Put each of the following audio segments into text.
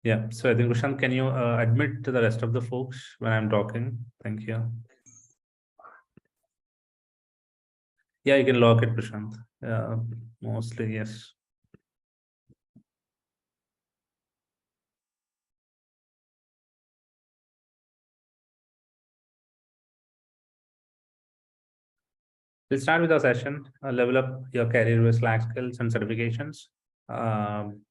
Yeah. So I think Prashant, can you admit to the rest of the folks when I'm talking? Thank you. Yeah, you can lock it, Prashant. Mostly, yes. We'll start with our session. Level up your career with Slack skills and certifications. Um,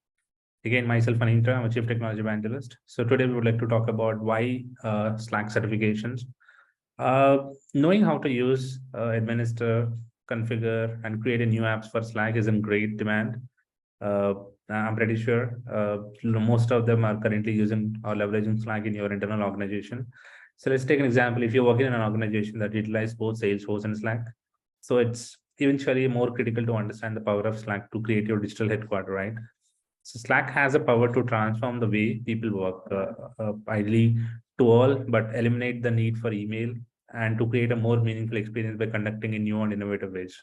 Again, myself, Anitra, I'm a Chief Technology Evangelist. So today we would like to talk about why Slack certifications. Knowing how to use, administer, configure, and create a new apps for Slack is in great demand. Uh, I'm pretty sure most of them are currently using or leveraging Slack in your internal organization. So let's take an example. If you're working in an organization that utilizes both Salesforce and Slack, so it's eventually more critical to understand the power of Slack to create your digital headquarter, right? So Slack has a power to transform the way people work, ideally to all, but eliminate the need for email and to create a more meaningful experience by conducting in new and innovative ways.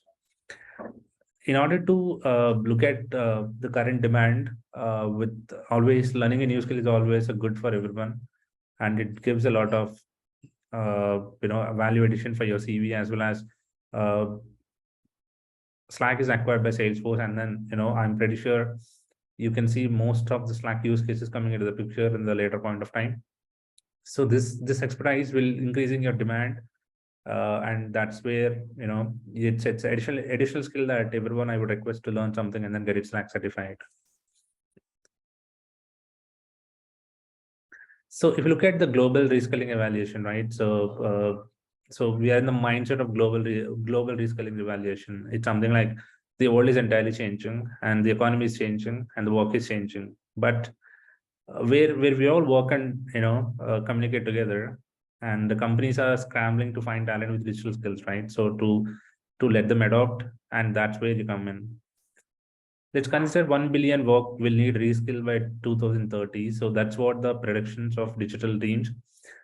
In order to look at the current demand, with always learning a new skill is always a good for everyone, and it gives a lot of value addition for your CV as well as uh, Slack is acquired by Salesforce, and then I'm pretty sure you can see most of the Slack use cases coming into the picture in the later point of time. So this expertise will increasing your demand, and that's where it's additional skill that everyone I would request to learn something and then get it Slack certified. So if you look at the global reskilling evaluation, right? So we are in the mindset of global reskilling evaluation. It's something like the world is entirely changing, and the economy is changing, and the work is changing. But where we all work and communicate together, and the companies are scrambling to find talent with digital skills, right? So to let them adopt, and that's where you come in. Let's consider 1 billion work will need reskill by 2030. So that's what the predictions of digital teams.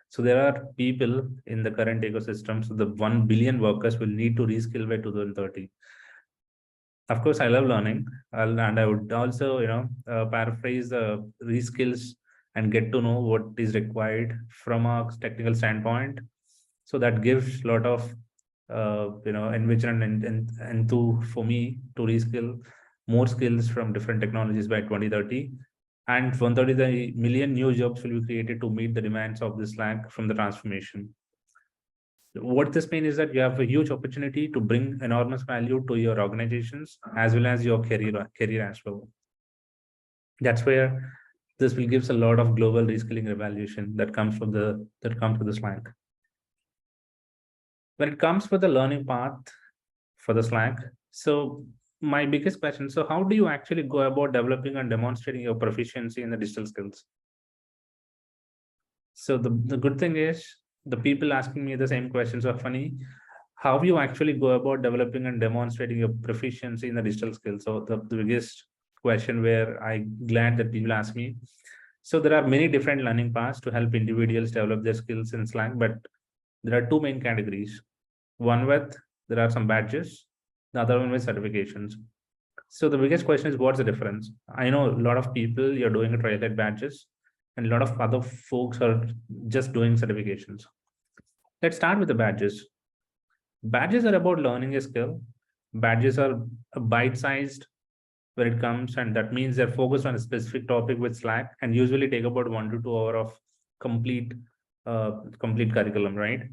So there are people in the current ecosystem. So the 1 billion workers will need to reskill by 2030. Of course, I love learning, and I would also, paraphrase the reskills and get to know what is required from a technical standpoint. So that gives a lot of, envision and to for me to reskill more skills from different technologies by 2030. And 130 the million new jobs will be created to meet the demands of this Slack from the transformation. What this means is that you have a huge opportunity to bring enormous value to your organizations as well as your career as well. That's where this will gives a lot of global reskilling evaluation that comes from the Slack. When it comes for the learning path for the Slack, so my biggest question, so how do you actually go about developing and demonstrating your proficiency in the digital skills? So the good thing is the people asking me the same questions are funny. How you actually go about developing and demonstrating your proficiency in the digital skills? So the biggest question where I glad that people ask me. So there are many different learning paths to help individuals develop their skills in Slack, but there are two main categories. One with there are some badges, the other one with certifications. So the biggest question is what's the difference? I know a lot of people you're doing a trailhead badges, and a lot of other folks are just doing certifications. Let's start with the badges. Badges are about learning a skill. Badges are bite-sized where it comes, and that means they're focused on a specific topic with Slack and usually take about 1 to 2 hours of complete complete curriculum, right?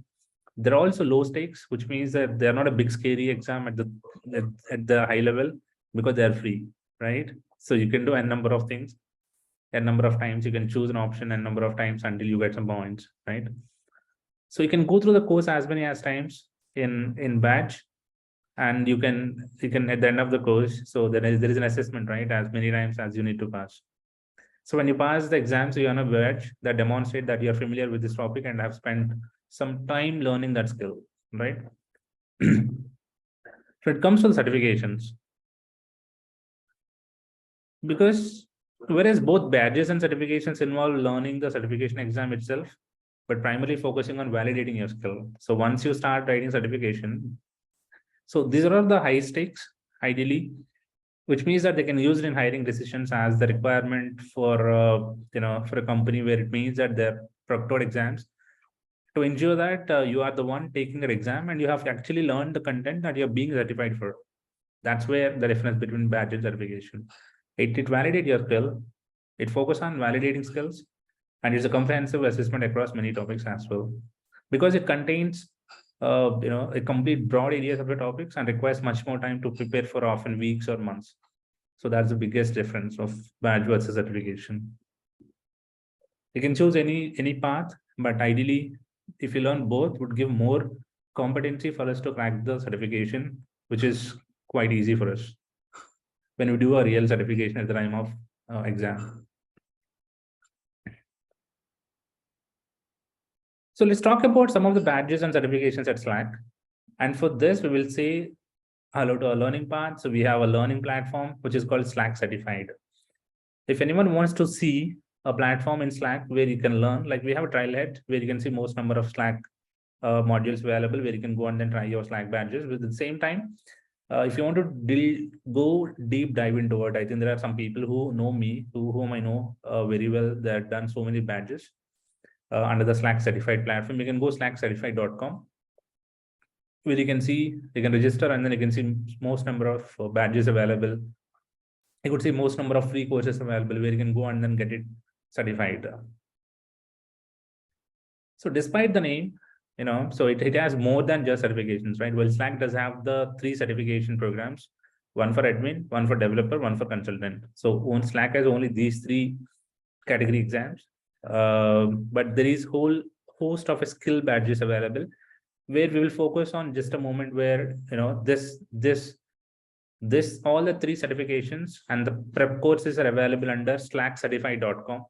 They're also low stakes, which means that they're not a big scary exam at the high level because they're free, right? So you can do a number of things, a number of times. You can choose an option a number of times until you get some points, right? So you can go through the course as many as times in batch, and you can at the end of the course. So there is an assessment, right? As many times as you need to pass. So when you pass the exam, so you're on a badge that demonstrate that you're familiar with this topic and have spent some time learning that skill, right? So it comes to the certifications, because whereas both badges and certifications involve learning the certification exam itself, but primarily focusing on validating your skill. So once you start writing certification, so these are all the high stakes, ideally. which means that they can use it in hiring decisions as the requirement for for a company, where it means that they're proctored exams to ensure that you are the one taking the exam and you have actually learned the content that you're being certified for. That's where the difference between badge and certification. It validates your skill, it focuses on validating skills, and it's a comprehensive assessment across many topics as well, because it contains a complete broad areas of the topics and requires much more time to prepare for, often weeks or months. So that's the biggest difference of badge versus certification. You can choose any path, but ideally, if you learn both, would give more competency for us to crack the certification, which is quite easy for us when we do a real certification at the time of exam. So let's talk about some of the badges and certifications at Slack. And for this, we will say hello to our learning part. So we have a learning platform, which is called Slack Certified. If anyone wants to see a platform in Slack where you can learn, like we have a trailhead where you can see most number of Slack modules available, where you can go and then try your Slack badges. But at the same time, if you want to go deep dive into it, I think there are some people who know me, whom I know very well, that have done so many badges under the Slack Certified platform. You can go slackcertified.com, where you can see, you can register, and then you can see most number of badges available. You could see most number of free courses available, where you can go and then get it certified. So despite the name, so it has more than just certifications, right? Well, Slack does have the 3 certification programs: one for admin, one for developer, one for consultant. So on Slack has only these 3 category exams, but there is whole host of skill badges available, where we will focus on just a moment, where this all the 3 certifications and the prep courses are available under slackcertified.com,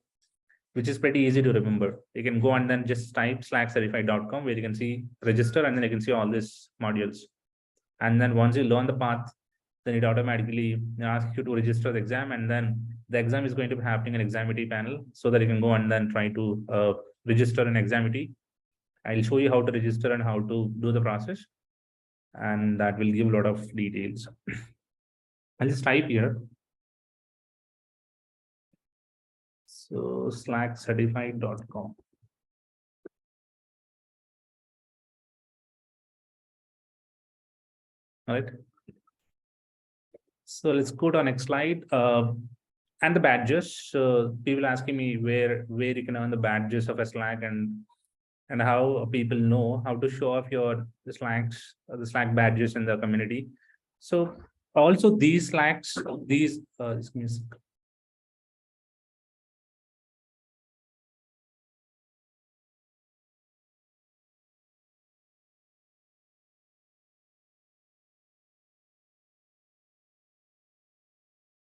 which is pretty easy to remember. You can go and then just type slackcertified.com, where you can see register, and then you can see all these modules. And then once you learn the path, then it automatically asks you to register the exam, and then the exam is going to be happening in Examity panel, so that you can go and then try to register in Examity. I'll show you how to register and how to do the process, and that will give a lot of details. I'll just type here. So slackcertified.com. All right. So let's go to our next slide. And the badges. So people asking me where you can earn the badges of a Slack, and how people know how to show off the Slack badges in the community. So also these Slacks,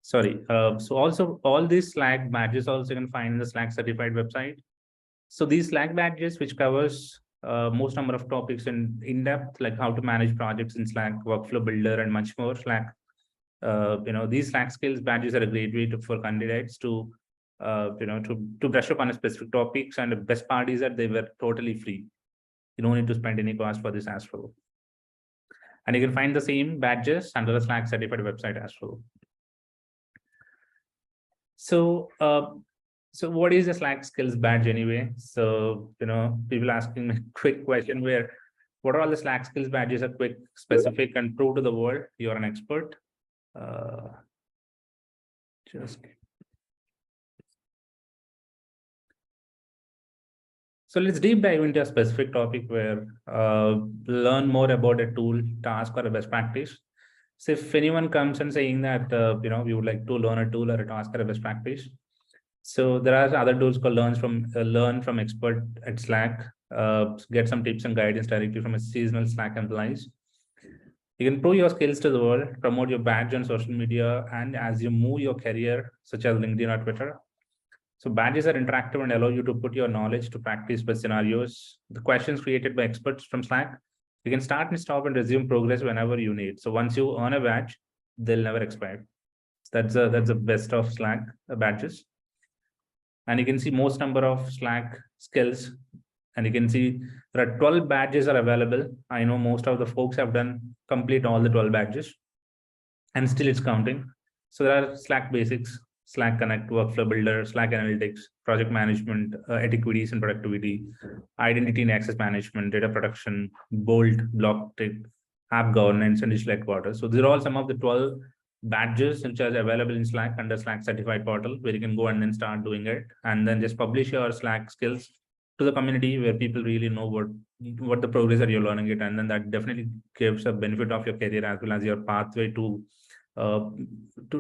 sorry. So also all these Slack badges also you can find in the Slack certified website. So these Slack badges, which covers most number of topics in depth, like how to manage projects in Slack, workflow builder, and much more. Slack, these Slack skills badges are a great way for candidates to brush up on a specific topics. And the best part is that they were totally free. You don't need to spend any cost for this as well. And you can find the same badges under the Slack certified website as well. So, so what is the Slack skills badge anyway? So, people asking me a quick question, where what are all the Slack skills badges are quick, specific, and prove to the world you're an expert. So let's deep dive into a specific topic, where learn more about a tool, task, or a best practice. So if anyone comes and saying that we would like to learn a tool or a task or a best practice, so there are other tools called learn from expert at Slack. Get some tips and guidance directly from a seasonal Slack employees. You can prove your skills to the world, promote your badge on social media, and as you move your career, such as LinkedIn or Twitter. So badges are interactive and allow you to put your knowledge to practice with scenarios. The questions created by experts from Slack, you can start and stop and resume progress whenever you need. So once you earn a badge, they'll never expire. So that's the best of Slack badges. And you can see most number of Slack skills, and you can see there are 12 badges are available. I know most of the folks have done complete all the 12 badges, and still it's counting. So there are Slack basics, Slack Connect, Workflow Builder, Slack Analytics, Project Management, Etiquities and Productivity, Identity and Access Management, Data Protection, Bolt, Block Tick, App Governance, and Digital Headquarters. So these are all some of the 12 badges which are available in Slack under Slack Certified Portal, where you can go and then start doing it, and then just publish your Slack skills to the community where people really know what the progress that you're learning it, and then that definitely gives a benefit of your career as well as your pathway to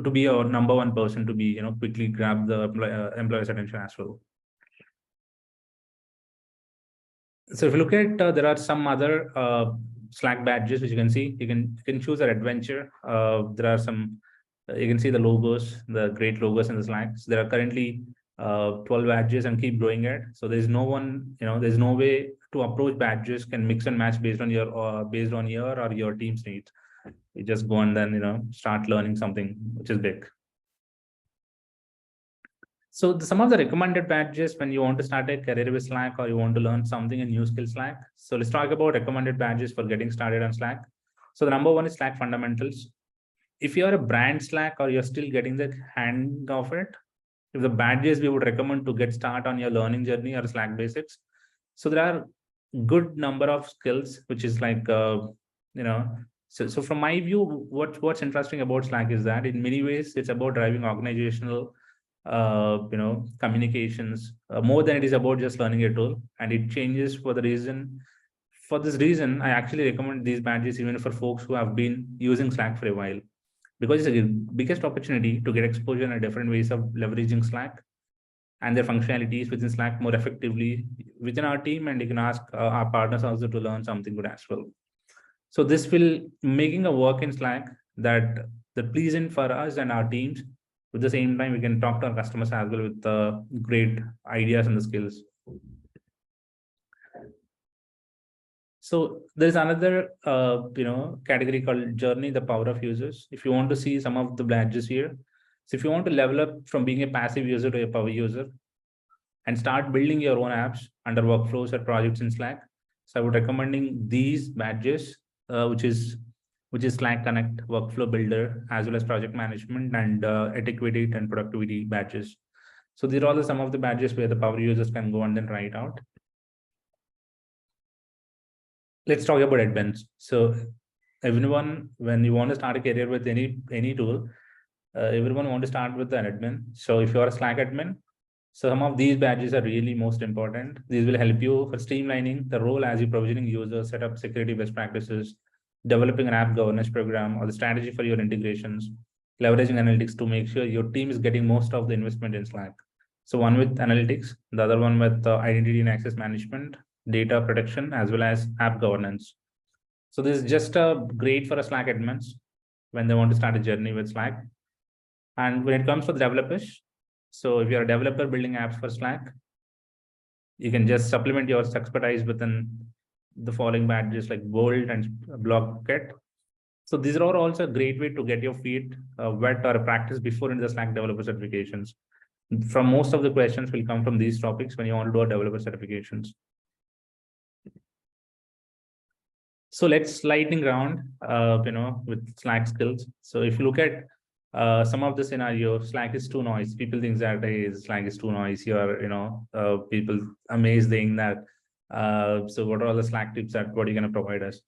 be a number one person, to be quickly grab the employer's attention as well. So if you look at there are some other Slack badges which you can see. You can choose an adventure. There are some you can see the logos, the great logos in the Slack. So there are currently 12 badges and keep growing it. So there's no one, there's no way to approach badges can mix and match based on your or your team's needs. You just go and then start learning something which is big. So some of the recommended badges when you want to start a career with Slack or you want to learn something in new skill Slack. So let's talk about recommended badges for getting started on Slack. So the number one is Slack Fundamentals. If you're a brand Slack or you're still getting the hang of it, if the badges we would recommend to get started on your learning journey or Slack basics. So there are good number of skills, which is like, so from my view, what's interesting about Slack is that in many ways, it's about driving organizational communications more than it is about just learning a tool. And it changes for this reason, I actually recommend these badges even for folks who have been using Slack for a while, because it's the biggest opportunity to get exposure in different ways of leveraging Slack and their functionalities within Slack more effectively within our team. And you can ask our partners also to learn something good as well. So this will making a work in Slack that pleasant for us and our teams. At the same time, we can talk to our customers as well with great ideas and the skills. So there's another category called Journey, the Power of Users. If you want to see some of the badges here, so if you want to level up from being a passive user to a power user and start building your own apps under workflows or projects in Slack, so I would recommending these badges, which is Slack Connect, Workflow Builder, as well as Project Management and Etiquity and Productivity badges. So these are all some of the badges where the power users can go and then try it out. Let's talk about admins. So everyone, when you want to start a career with any tool, everyone want to start with an admin. So if you're a Slack admin, so some of these badges are really most important. These will help you for streamlining the role as you provisioning users, set up security best practices, developing an app governance program, or the strategy for your integrations, leveraging analytics to make sure your team is getting most of the investment in Slack. So one with analytics, the other one with identity and access management, data protection, as well as app governance. So this is just great for a Slack admins when they want to start a journey with Slack. And when it comes to the developers, so if you're a developer building apps for Slack, you can just supplement your expertise within the following badges like Bolt and Blockit. So these are also a great way to get your feet wet or practice before in the Slack developer certifications. From most of the questions will come from these topics when you want to do a developer certifications. So let's lightning round, with Slack skills. So if you look at some of the scenarios, Slack is too noisy. People think that Slack is too noisy, or people amazing that. So what are all the Slack tips that what are you going to provide us?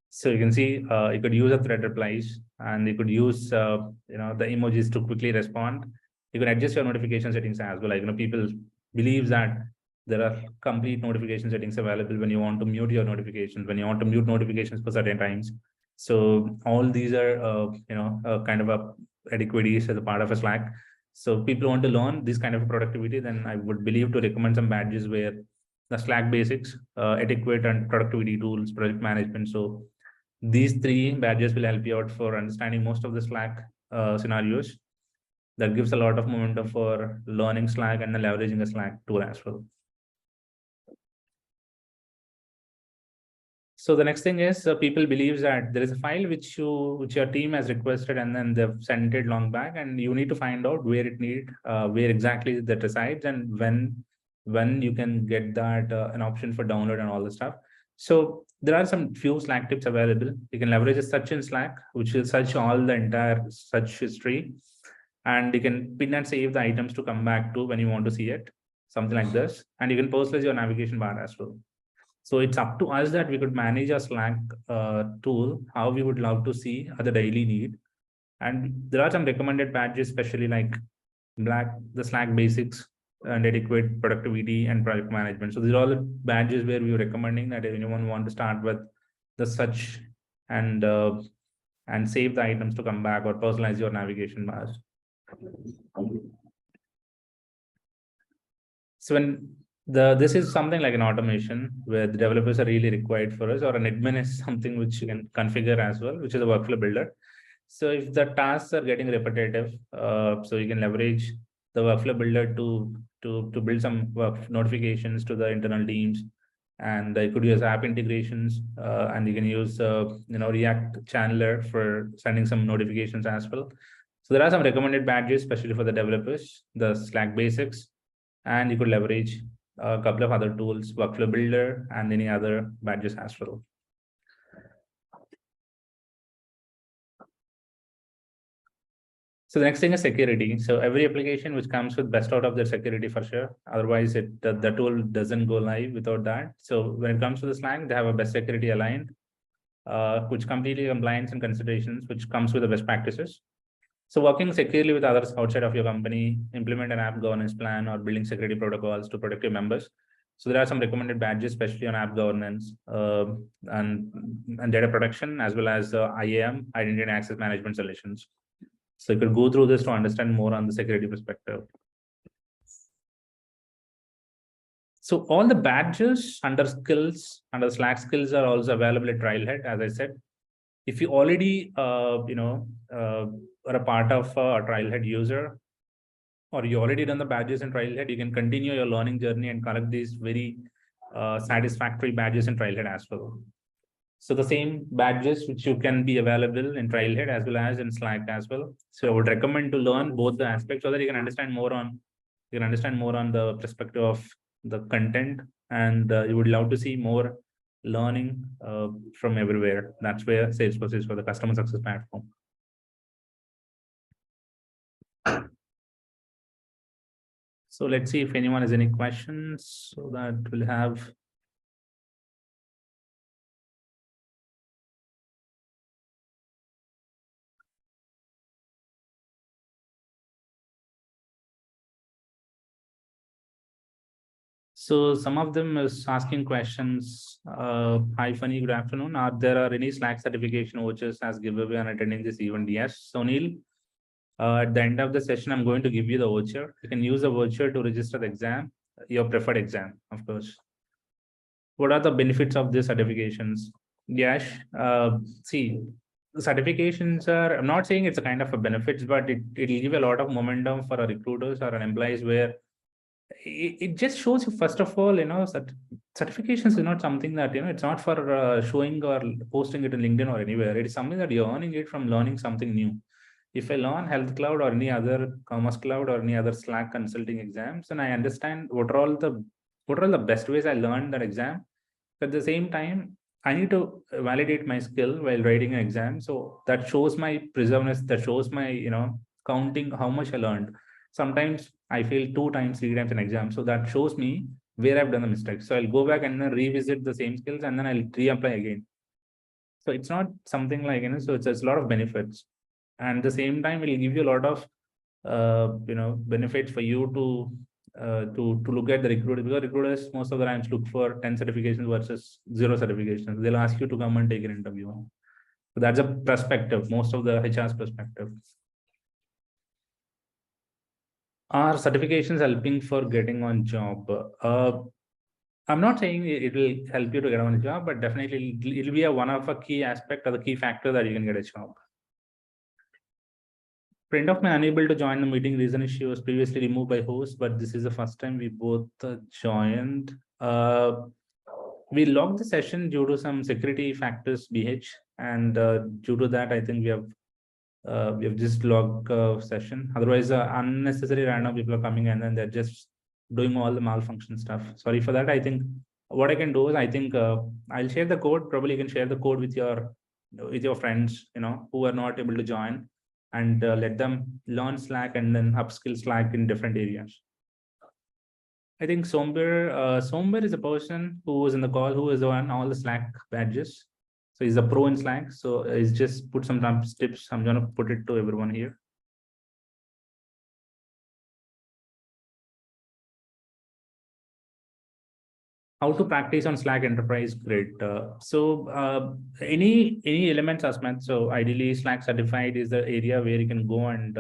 So you can see you could use a thread replies, and you could use the emojis to quickly respond. You can adjust your notification settings as well. Like people believe that there are complete notification settings available when you want to mute your notifications, when you want to mute notifications for certain times. So all these are kind of a etiquettes as a part of a Slack. So people want to learn this kind of productivity, then I would believe to recommend some badges where the Slack basics, etiquette and productivity tools, project management. So these three badges will help you out for understanding most of the Slack scenarios. That gives a lot of momentum for learning Slack and leveraging a Slack tool as well. So the next thing is people believe that there is a file which your team has requested and then they've sent it long back, and you need to find out where where exactly that resides, and when you can get that an option for download and all the stuff. So there are some few Slack tips available. You can leverage a search in Slack, which will search all the entire search history. and you can pin and save the items to come back to when you want to see it, something like this. And you can personalize your navigation bar as well. So it's up to us that we could manage a Slack tool, how we would love to see the daily need. And there are some recommended badges, especially like the Slack basics and adequate productivity and project management. So these are all the badges where we were recommending that if anyone want to start with the such and save the items to come back or personalize your navigation bars. So when this is something like an automation where the developers are really required for us, or an admin is something which you can configure as well, which is a workflow builder. So if the tasks are getting repetitive, so you can leverage the workflow builder to build some notifications to the internal teams, and you could use app integrations, and you can use React channeler for sending some notifications as well. So there are some recommended badges, especially for the developers, the Slack basics, and you could leverage a couple of other tools, workflow builder, and any other badges as well. So the next thing is security. So every application which comes with best out of their security for sure. Otherwise, the tool doesn't go live without that. So when it comes to the Slack, they have a best security aligned, which completely compliance and considerations, which comes with the best practices. So working securely with others outside of your company, implement an app governance plan, or building security protocols to protect your members. So there are some recommended badges, especially on app governance and data protection, as well as IAM, identity and access management solutions. So you could go through this to understand more on the security perspective. So all the badges under skills, under Slack skills, are also available at Trailhead, as I said. If you already, are a part of a Trailhead user, or you already done the badges in Trailhead, you can continue your learning journey and collect these very satisfactory badges in Trailhead as well. So the same badges which you can be available in Trailhead as well as in Slack as well. So I would recommend to learn both the aspects so that you can understand more on the perspective of the content, and you would love to see more learning from everywhere. That's where Salesforce is for the customer success platform. So let's see if anyone has any questions, so that we'll have. So some of them is asking questions. Hi, Funny, good afternoon. Are there any Slack certification vouchers as giveaway on attending this event? Yes. So Neil, at the end of the session, I'm going to give you the voucher. You can use the voucher to register the exam, your preferred exam, of course. What are the benefits of these certifications? Yes. See, the certifications are, I'm not saying it's a kind of a benefits, but it'll give a lot of momentum for our recruiters or an employees, where it just shows you, first of all, certifications is not something that, it's not for showing or posting it in LinkedIn or anywhere. It is something that you're earning it from learning something new. If I learn Health Cloud or any other Commerce Cloud or any other Slack consulting exams, and I understand what are all the best ways I learned that exam. At the same time, I need to validate my skill while writing an exam. So that shows my preservedness, that shows my, counting how much I learned. Sometimes I fail 2 times, 3 times in exam. So that shows me where I've done the mistake. So I'll go back and then revisit the same skills, and then I'll reapply again. So it's not something like, so it's a lot of benefits. And at the same time, it will give you a lot of, benefits for you to look at the recruiter, because recruiters most of the times look for 10 certifications versus 0 certifications. They'll ask you to come and take an interview. So that's a perspective, most of the HR's perspective. Are certifications helping for getting on job? I'm not saying it will help you to get on a job, but definitely it'll be one of a key aspect or the key factor that you can get a job. Friend of mine unable to join the meeting. Reason is she was previously removed by host, but this is the first time we both joined. We logged the session due to some security factors, BH, and due to that, I think we have just logged session. Otherwise, unnecessary random people are coming in and they're just doing all the malfunction stuff. Sorry for that. I think what I can do is, I think I'll share the code. Probably you can share the code with your friends, who are not able to join. and let them learn Slack and then upskill Slack in different areas. I think Somber is a person who is in the call, who is on all the Slack badges. So he's a pro in Slack. So he's just put some tips. I'm going to put it to everyone here. How to practice on Slack Enterprise Grid. Any elements, Asmat. So ideally, Slack certified is the area where you can go and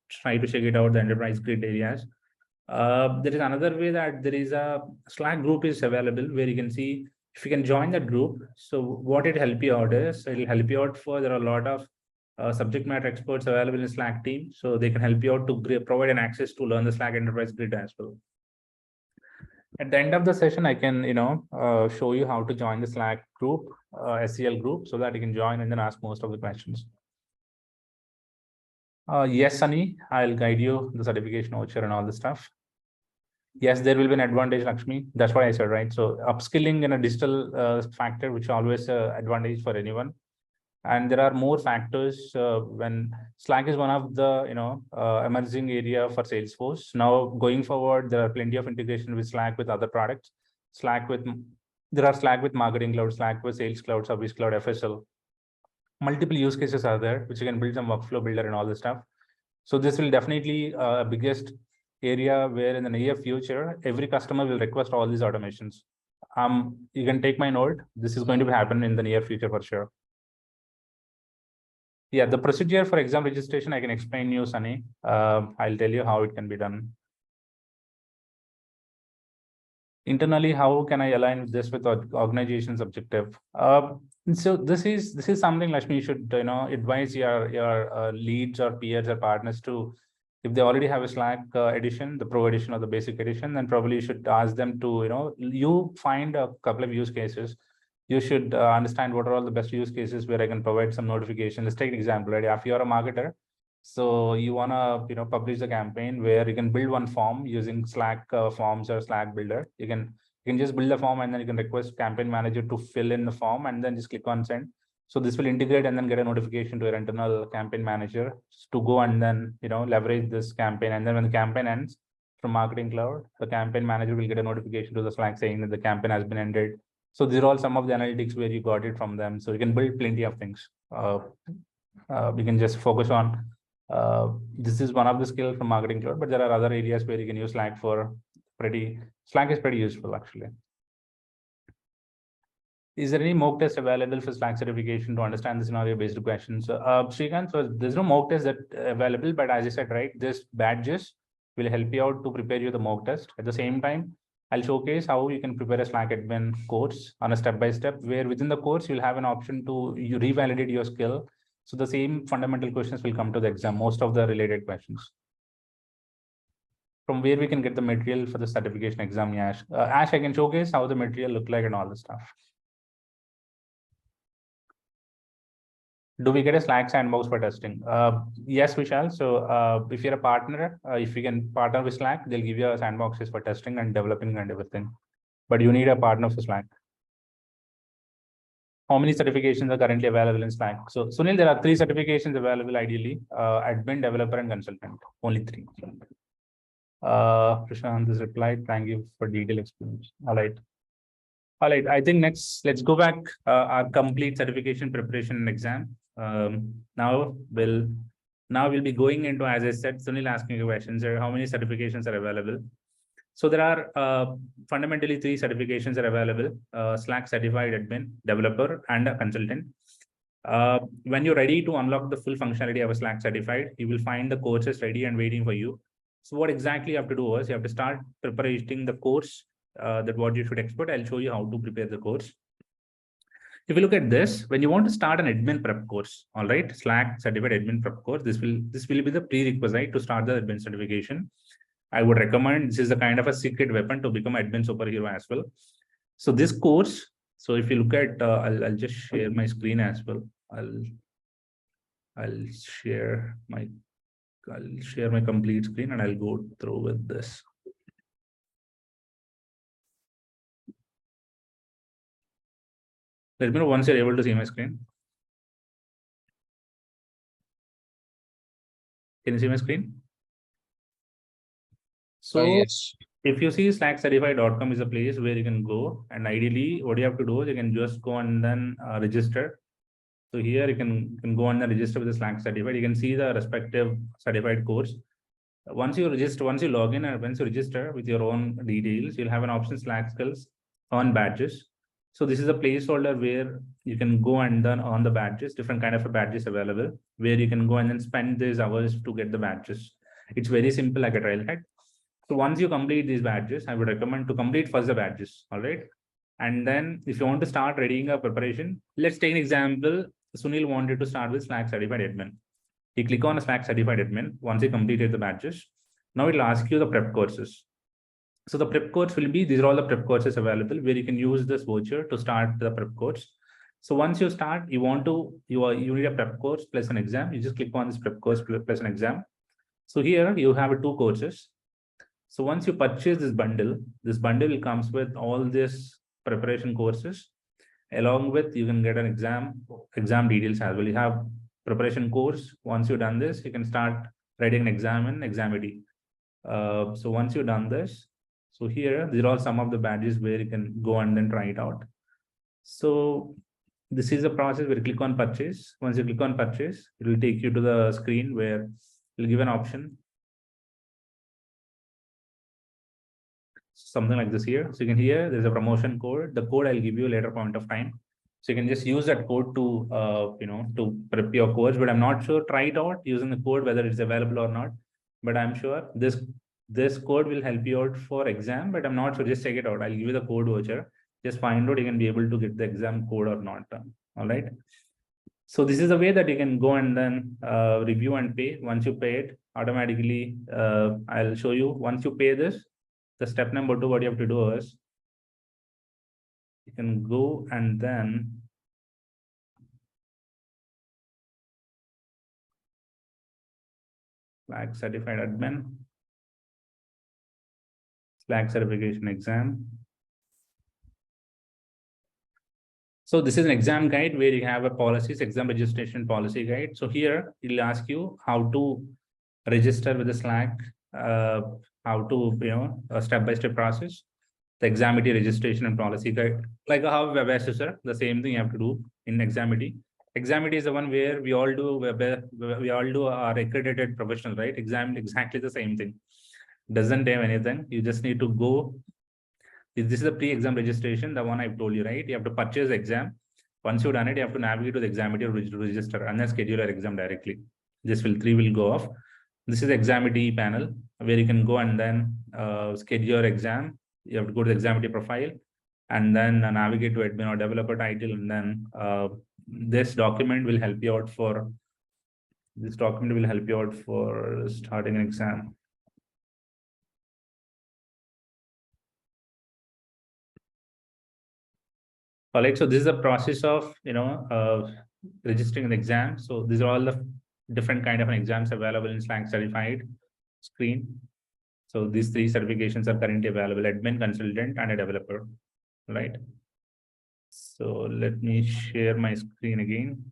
try to check it out, the Enterprise Grid areas. There is another way that there is a Slack group is available where you can see if you can join that group. So what it help you out is it'll help you out for there are a lot of subject matter experts available in Slack team, so they can help you out to provide an access to learn the Slack Enterprise Grid as well. At the end of the session, I can show you how to join the Slack group, SCL group, so that you can join and then ask most of the questions. Yes, Sunny, I'll guide you the certification voucher and all the stuff. Yes, there will be an advantage, Lakshmi. That's what I said, right? So upskilling in a digital factor, which is always an advantage for anyone. And there are more factors when Slack is one of the emerging area for Salesforce. Now going forward, there are plenty of integration with Slack with other products. There are Slack with Marketing Cloud, Slack with Sales Cloud, Service Cloud, FSL. Multiple use cases are there, which you can build some workflow builder and all this stuff. So this will definitely biggest area where in the near future, every customer will request all these automations. You can take my note. This is going to happen in the near future for sure. Yeah, the procedure for exam registration, I can explain you, Sunny. I'll tell you how it can be done. Internally, how can I align this with organization's objective? So this is something, Lakshmi, you should advise your leads or peers or partners to, if they already have a Slack edition, the pro edition or the basic edition, then probably you should ask them to you find a couple of use cases. You should understand what are all the best use cases where I can provide some notification. Let's take an example, right? If you're a marketer, so you want to publish a campaign where you can build one form using Slack forms or Slack builder. You can just build a form and then you can request campaign manager to fill in the form and then just click on send. So this will integrate and then get a notification to your internal campaign manager to go and then leverage this campaign. And then when the campaign ends from Marketing Cloud, the campaign manager will get a notification to the Slack saying that the campaign has been ended. So these are all some of the analytics where you got it from them. So you can build plenty of things. We can just focus on this is one of the skills from Marketing Cloud, but there are other areas where you can use Slack for Slack is pretty useful actually. Is there any mock test available for Slack certification to understand the scenario based questions? Srikanth, so there's no mock test that available, but as I said, right, this badges will help you out to prepare you the mock test. At the same time, I'll showcase how you can prepare a Slack admin course on a step-by-step, where within the course, you'll have an option to revalidate your skill. So the same fundamental questions will come to the exam, most of the related questions. From where we can get the material for the certification exam, Ash. Ash, I can showcase how the material look like and all the stuff. Do we get a Slack sandbox for testing? Yes, we shall. So if you're a partner, if you can partner with Slack, they'll give you a sandboxes for testing and developing and everything. But you need a partner for Slack. How many certifications are currently available in Slack? So Sunil, there are 3 certifications available ideally, admin, developer, and consultant. Only 3. Prashant has replied, thank you for detailed explanation. All right. I think next, let's go back our complete certification preparation and exam. Now we'll be going into, as I said, Sunil asking a question, sir, how many certifications are available? So there are fundamentally 3 certifications are available: Slack certified admin, developer, and a consultant. When you're ready to unlock the full functionality of a Slack certified, you will find the courses ready and waiting for you. So what exactly you have to do is you have to start preparing the course that what you should expect. I'll show you how to prepare the course. If you look at this, when you want to start an admin prep course, all right, Slack certified admin prep course, this will be the prerequisite to start the admin certification. I would recommend, this is a kind of a secret weapon to become admin superhero as well. So this course, so if you look at, I'll just share my screen as well. I'll share my complete screen and I'll go through with this. Let me know once you're able to see my screen. Can you see my screen? So yes. if you see slackcertified.com is a place where you can go, and ideally what you have to do is you can just go and then register. So here you can go and then register with the Slack certified. You can see the respective certified course. Once you log in and once you register with your own details, you'll have an option Slack skills on badges. So this is a placeholder where you can go and then on the badges, different kind of badges available, where you can go and then spend these hours to get the badges. It's very simple, like a trailhead. So once you complete these badges, I would recommend to complete first the badges. All right. And then if you want to start readying a preparation, let's take an example. Sunil wanted to start with Slack certified admin. You click on a Slack certified admin once you completed the badges. Now it'll ask you the prep courses. So the prep course will be, these are all the prep courses available where you can use this voucher to start the prep course. So once you start, you need a prep course plus an exam. You just click on this prep course plus an exam. So here you have two courses. So once you purchase this bundle comes with all this preparation courses. Along with, you can get an exam details as well. You have preparation course. Once you've done this, you can start writing an exam in Examity. So once you've done this, so here, these are all some of the badges where you can go and then try it out. So this is a process where you click on purchase. Once you click on purchase, it will take you to the screen where you'll give an option. Something like this here. So you can hear there's a promotion code. The code I'll give you a later point of time. So you can just use that code to, to prep your course, but I'm not sure, try it out using the code, whether it's available or not. But I'm sure this code will help you out for exam, but I'm not sure, just check it out. I'll give you the code voucher. Just find out you can be able to get the exam code or not. All right. So this is the way that you can go and then review and pay. Once you pay it, automatically, I'll show you. Once you pay this, the step number 2, what you have to do is you can go and then Slack certified admin, Slack certification exam. So this is an exam guide where you have a policies, exam registration policy guide. So here it'll ask you how to register with the Slack, how to, a step-by-step process, the Examity registration and policy guide, like how web assessor, the same thing you have to do in Examity. Examity is the one where we all do our accredited professionals, right? Exam, exactly the same thing. Doesn't have anything. You just need to go. This is the pre-exam registration, the one I've told you, right? You have to purchase the exam. Once you've done it, you have to navigate to the Examity to register and then schedule your exam directly. This 3 will go off. This is the Examity panel where you can go and then schedule your exam. You have to go to the Examity profile and then navigate to admin or developer title. And then this document will help you out for starting an exam. All right, so this is the process of, registering an exam. So these are all the different kind of exams available in Slack certified screen. So these 3 certifications are currently available: admin, consultant, and a developer, right? So let me share my screen again.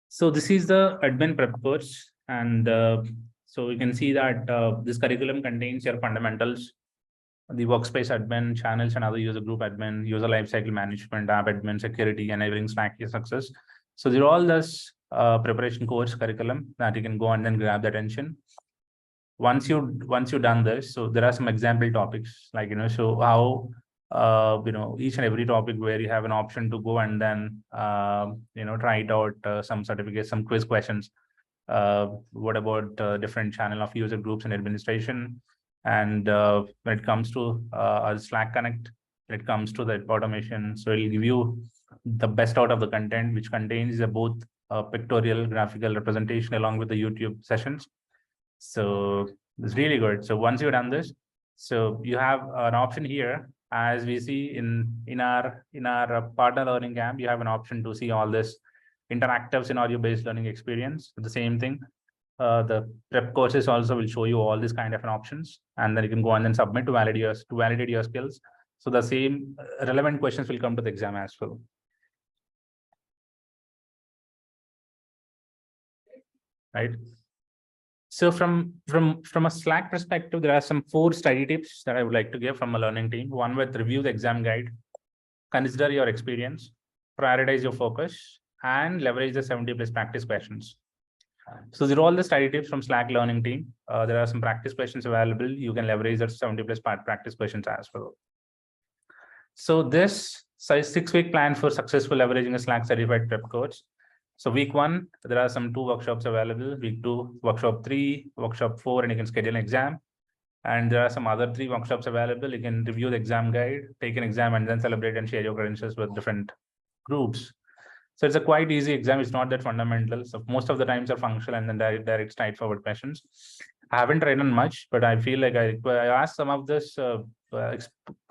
So this is the admin prep course. And so you can see that this curriculum contains your fundamentals, the workspace admin, channels and other user group admin, user lifecycle management, app admin, security, enabling Slack success. So they're all this preparation course curriculum that you can go and then grab the attention. Once you've done this, so there are some example topics, like, so how each and every topic where you have an option to go and then try it out, some certificates, some quiz questions. What about different channel of user groups and administration? And when it comes to Slack Connect, when it comes to the automation, so it'll give you the best out of the content, which contains both pictorial, graphical representation along with the YouTube sessions. So it's really good. So once you've done this, so you have an option here, as we see in our partner learning camp, you have an option to see all this interactive scenario-based learning experience. The same thing. The prep courses also will show you all these kind of options, and then you can go and then submit to validate your skills. So the same relevant questions will come to the exam as well. Right. So from a Slack perspective, there are some 4 study tips that I would like to give from a learning team. One with review the exam guide, consider your experience, prioritize your focus, and leverage the 70+ practice questions. So these are all the study tips from Slack learning team. There are some practice questions available. You can leverage that 70+ practice questions as well. So this 6-week plan for successful leveraging a Slack certified prep course. So week 1, there are some 2 workshops available. Week 2, workshop 3, workshop 4, and you can schedule an exam. And there are some other 3 workshops available. You can review the exam guide, take an exam, and then celebrate and share your credentials with different groups. So it's a quite easy exam. It's not that fundamental. So most of the times are functional and then direct straightforward questions. I haven't written much, but I feel like I asked some of this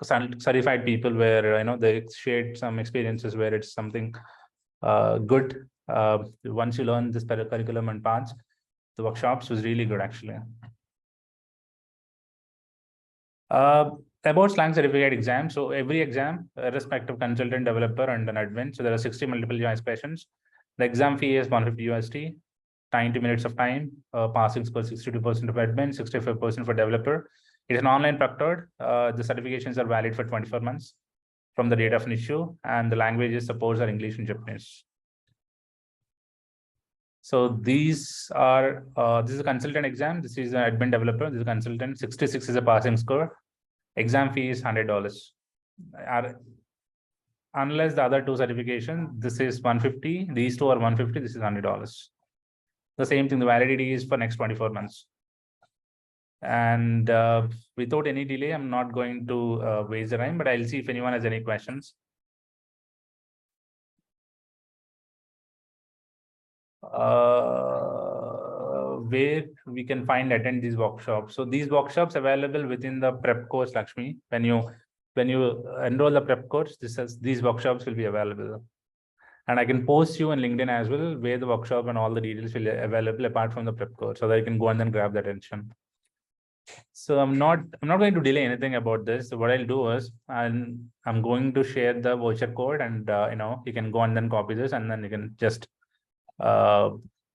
certified people where they shared some experiences where it's something good. Once you learn this curriculum and paths, the workshops was really good actually. About Slack certificate exam. So every exam, irrespective consultant, developer, and an admin. So there are 60 multiple choice questions. The exam fee is 150 USD, 90 minutes of time, passing score 62% of admin, 65% for developer. It is an online proctored. The certifications are valid for 24 months from the date of an issue, and the languages supports are English and Japanese. So these are, this is a consultant exam. This is an admin developer. This is a consultant. 66 is a passing score. Exam fee is $100. Unless the other 2 certifications, this is 150. These 2 are 150. This is $100. The same thing. The validity is for next 24 months. And without any delay, I'm not going to waste the time, but I'll see if anyone has any questions. Where we can attend these workshops. So these workshops available within the prep course, Lakshmi. When you enroll the prep course, these workshops will be available. And I can post you on LinkedIn as well, where the workshop and all the details will be available apart from the prep course, so that you can go and then grab the attention. So I'm not going to delay anything about this. So what I'll do is I'm going to share the voucher code, and you can go and then copy this, and then you can just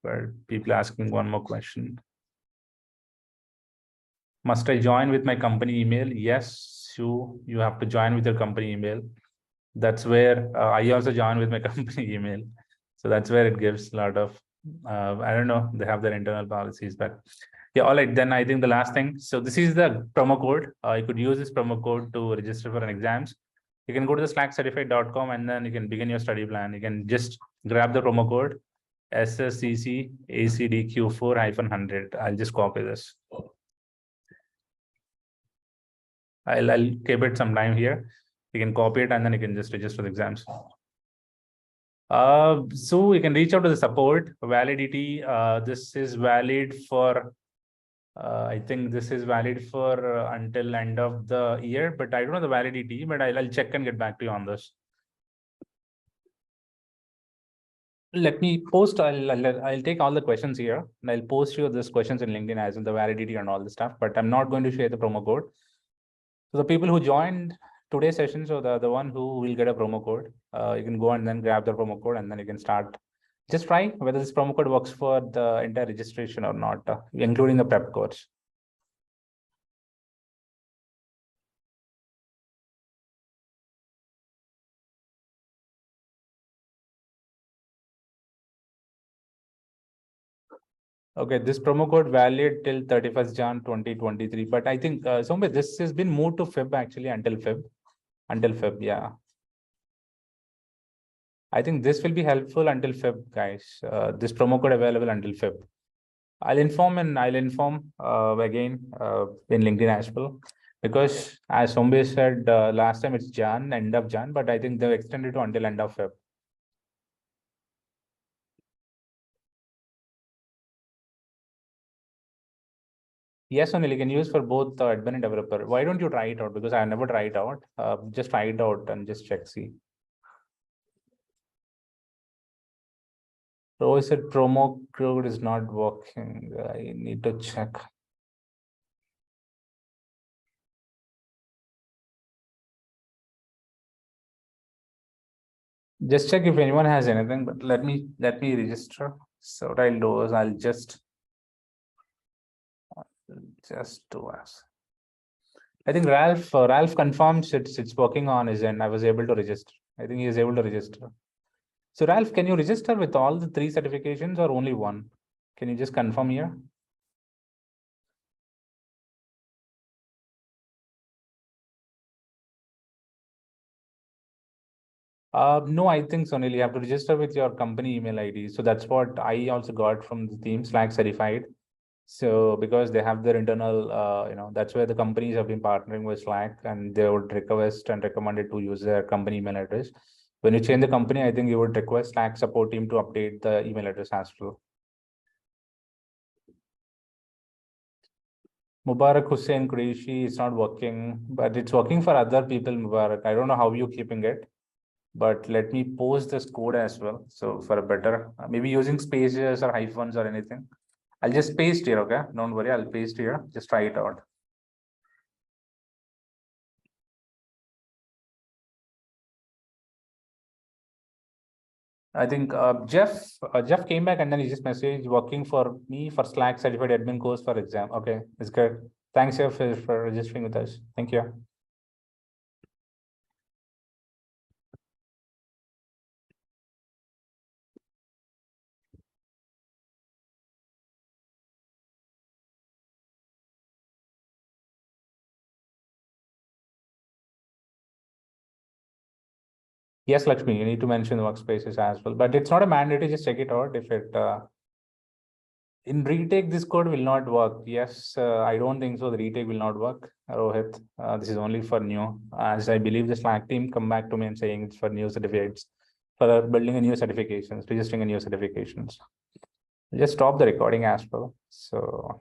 where people asking one more question. Must I join with my company email? Yes, you have to join with your company email. That's where I also join with my company email. So that's where it gives a lot of, I don't know, they have their internal policies, but yeah, all right. Then I think the last thing. So this is the promo code. You could use this promo code to register for an exams. You can go to the slackcertified.com and then you can begin your study plan. You can just grab the promo code SSCC-ACDQ4-100. I'll just copy this. I'll keep it some time here. You can copy it and then you can just register the exams. So you can reach out to the support. Validity. This is valid for. I think this is valid for until end of the year, but I don't know the validity. But I'll check and get back to you on this. Let me post. I'll take all the questions here and I'll post you these questions in LinkedIn as well, the validity and all the stuff. But I'm not going to share the promo code. So the people who joined today's session, so the one who will get a promo code, you can go and then grab the promo code and then you can start. Just try whether this promo code works for the entire registration or not, including the prep course. Okay, this promo code valid till 31st Jan 2023. But I think somewhere this has been moved to Feb actually until Feb. Yeah. I think this will be helpful until Feb, guys. This promo code available until Feb. I'll inform again in LinkedIn as well, because as Sombe said last time, it's Jan, end of Jan, but I think they've extended to until end of Feb. Yes, Sunil, you can use for both admin and developer. Why don't you try it out? Because I never tried it out. Just try it out and just check, see. Roy said promo code is not working. I need to check. Just check if anyone has anything, but let me register. So what I'll do is I'll just do as. I think Ralph confirms it's working on his end. I was able to register. I think he is able to register. So Ralph, can you register with all the 3 certifications or only one? Can you just confirm here? No, I think Sonil, you have to register with your company email ID. So that's what I also got from the team, Slack certified. So because they have their internal, that's where the companies have been partnering with Slack, and they would request and recommend it to use their company email address. When you change the company, I think you would request Slack support team to update the email address as well. Mubarak Hussein Qureshi, it's not working, but it's working for other people, Mubarak. I don't know how you're keeping it, but let me post this code as well. So for a better, maybe using spaces or hyphens or anything. I'll just paste here, okay? Don't worry, I'll paste here. Just try it out. I think Jeff came back and then he just messaged working for me for Slack certified admin course for exam. Okay, it's good. Thanks, Jeff, for registering with us. Thank you. Yes, Lakshmi, you need to mention the workspaces as well, but it's not a mandate. Just check it out if it in retake, this code will not work. Yes, I don't think so. The retake will not work. Rohit, this is only for new. As I believe the Slack team come back to me and saying it's for new certificates, for building a new certifications, registering a new certifications. Just stop the recording as well. So